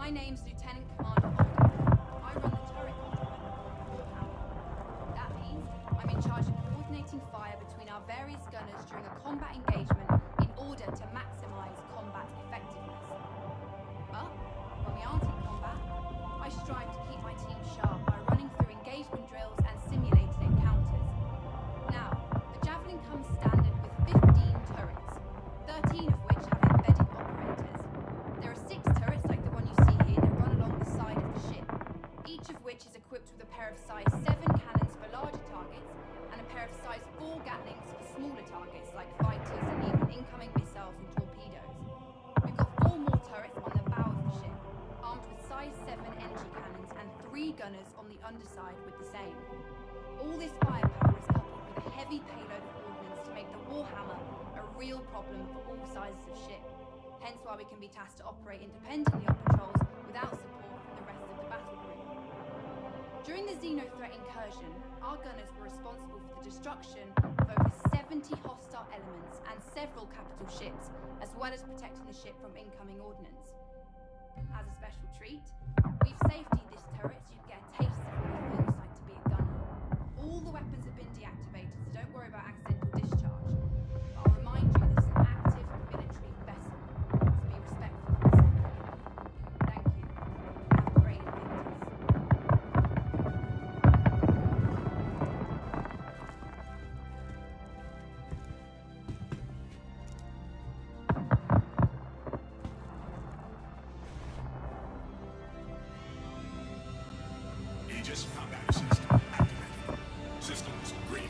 My name's Lieutenant Commander Holden. I run the turret complement of Warhammer. That means I'm in charge of coordinating fire between our various gunners during a combat engagement in order to maximize combat effectiveness. But when we aren't in combat, I strive to keep my team sharp by running through engagement drills and simulated encounters. Now, the Javelin comes standard with 15 turrets, 13 of which have embedded operators. There are 6 turrets like the one you see here that run along the side of the ship, each of which is equipped with a pair of size 7 cannons for larger targets and a pair of size 4 Gatlings for smaller targets like fighters and even incoming missiles and torpedoes. We've got 4 more turrets on the bow of the ship, armed with size 7 energy cannons and 3 gunners on the underside with the same. All this firepower is coupled with a heavy payload of ordnance to make the Warhammer a real problem for all sizes of ship. Hence why we can be tasked to operate independently on patrols without support from the rest of the battle group. During the Xeno threat incursion, our gunners were responsible for the destruction of over 70 hostile elements and several capital ships, as well as protecting the ship from incoming ordnance. As a special treat, we've safetied this turret so you can get a taste of what it feels like to be a gunner. All the weapons have been deactivated, so don't worry about accidental discharge. But I'll remind you this is an active military vessel, so be respectful for a second. Thank you. Have a great Invictus. Aegis combat system activated. Systems green.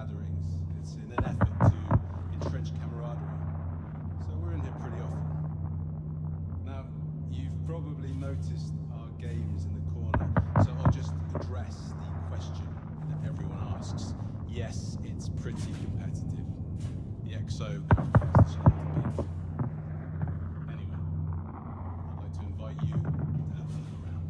gatherings. It's in an effort to entrench camaraderie. So we're in here pretty often. Now, you've probably noticed our games in the corner, so I'll just address the question that everyone asks. Yes, it's pretty competitive. The XO qualifies the challenge to beef. Anyway, I'd like to invite you to have a look around.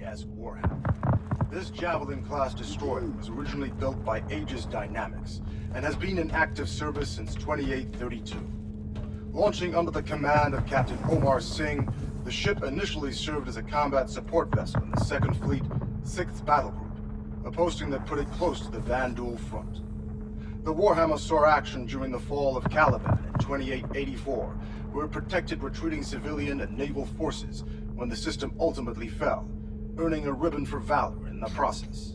UEES Warhammer. This Javelin class destroyer was originally built by Aegis Dynamics and has been in active service since 2832. Launching under the command of Captain Omar Singh, the ship initially served as a combat support vessel in the 2nd Fleet, 6th Battle Group, a posting that put it close to the Van Duel front. The Warhammer saw action during the fall of Caliban in 2884, where it protected retreating civilian and naval forces when the system ultimately fell, earning a ribbon for valor in the process.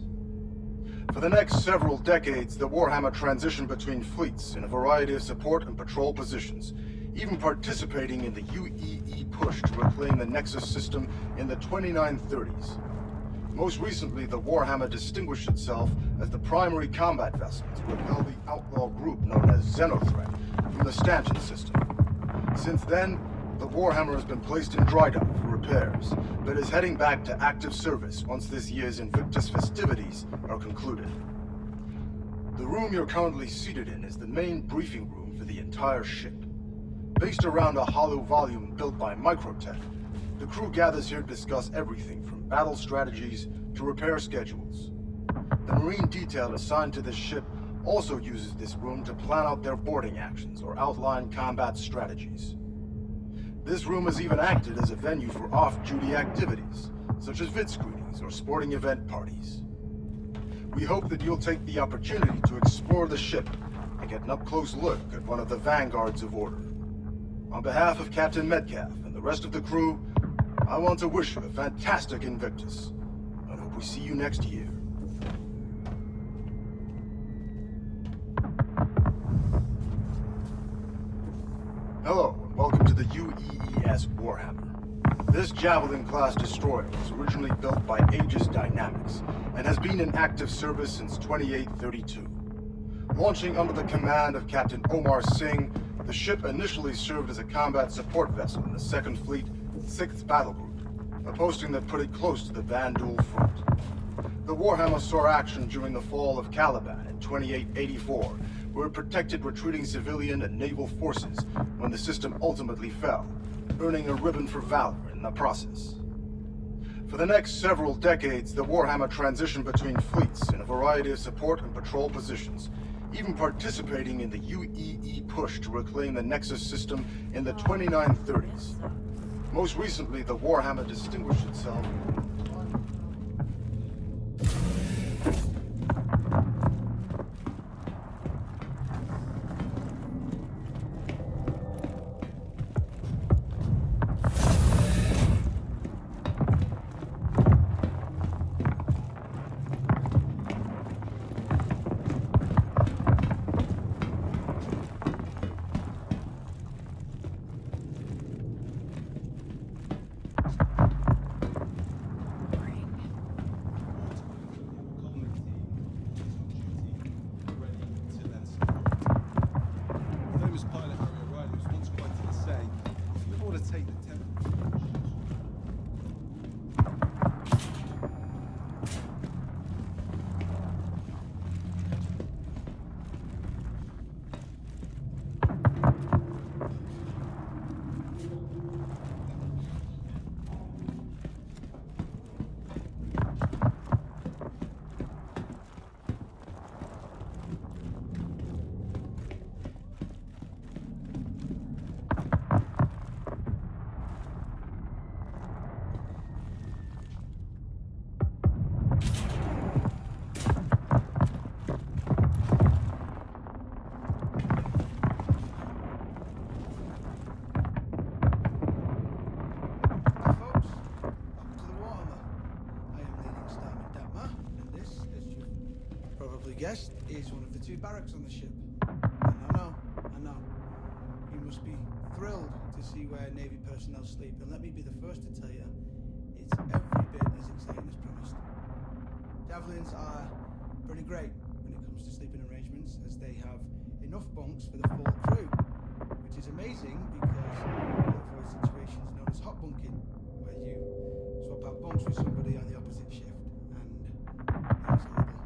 For the next several decades, the Warhammer transitioned between fleets in a variety of support and patrol positions, even participating in the UEE push to reclaim the Nexus system in the 2930s. Most recently, the Warhammer distinguished itself as the primary combat vessel to repel the outlaw group known as Xenothreat from the Stanchion system. Since then, the Warhammer has been placed in dry dock for repairs, but is heading back to active service once this year's Invictus festivities are concluded. The room you're currently seated in is the main briefing room for the entire ship. Based around a hollow volume built by Microtech, the crew gathers here to discuss everything from battle strategies to repair schedules. The Marine detail assigned to this ship also uses this room to plan out their boarding actions or outline combat strategies. This room has even acted as a venue for off-duty activities, such as vid screenings or sporting event parties. We hope that you'll take the opportunity to explore the ship and get an up-close look at one of the vanguards of order. On behalf of Captain Metcalf and the rest of the crew, I want to wish you a fantastic Invictus, and hope we see you next year. Hello, and welcome to the UEES Warhammer. This Javelin-class destroyer was originally built by Aegis Dynamics and has been in active service since 2832. Launching under the command of Captain Omar Singh, the ship initially served as a combat support vessel in the 2nd Fleet, 6th Battle Group, a posting that put it close to the Van Duel front. The Warhammer saw action during the fall of Caliban in 2884, where it protected retreating civilian and naval forces when the system ultimately fell, earning a ribbon for valor in the process. For the next several decades, the Warhammer transitioned between fleets in a variety of support and patrol positions, even participating in the UEE push to reclaim the Nexus system in the 2930s. Most recently, the Warhammer distinguished itself. Guest is one of the 2 barracks on the ship. And I know. You must be thrilled to see where Navy personnel sleep, and let me be the first to tell you, it's every bit as exciting as promised. Javelins are pretty great when it comes to sleeping arrangements, as they have enough bunks for the full crew, which is amazing because they avoid situations known as hot bunking, where you swap out bunks with somebody on the opposite shift, and there's a little.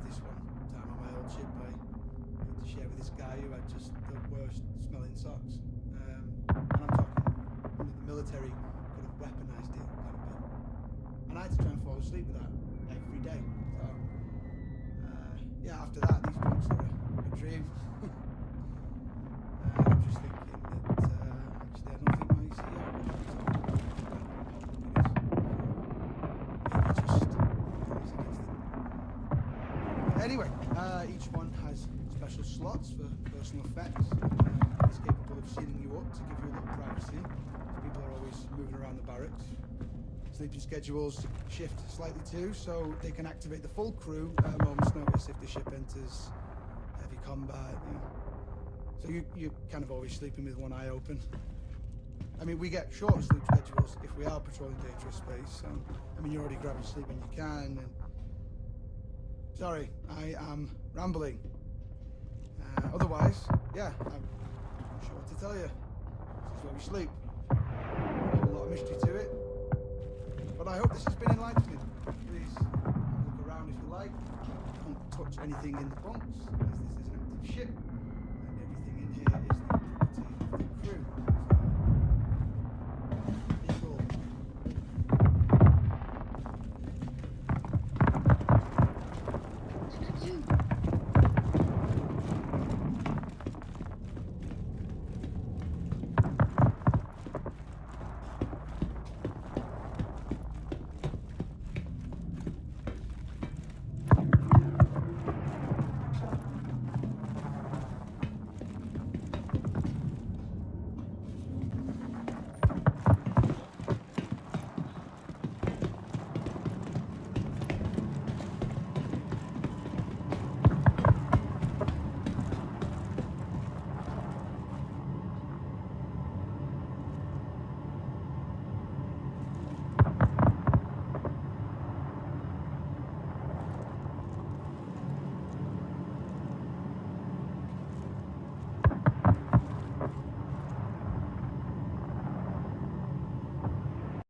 This one time on my old ship, I had to share with this guy who had just the worst smelling socks. And I'm talking, the military could have weaponized it kind of bit. had to try and fall asleep with that every day. So, yeah, after that, these bunks are a dream. I'm just thinking that, actually, I don't think my CEO would have to talk about Anyway, each one has special slots for personal effects. It's capable of sealing you up to give you a little privacy. People are always moving around the barracks. Sleeping schedules shift slightly too, so they can activate the full crew at a moment's notice if the ship enters heavy combat. So you're kind of always sleeping with one eye open. I mean, we get shorter sleep schedules if we are patrolling dangerous space. So, I mean, you're already grabbing sleep when you can. And sorry, I am rambling. Otherwise, yeah, I'm not sure what to tell you. This is where we sleep. A lot of mystery to it. But I hope this has been enlightening. Please look around if you like. Don't touch anything in the bunks, as this is an active ship, and everything in here is the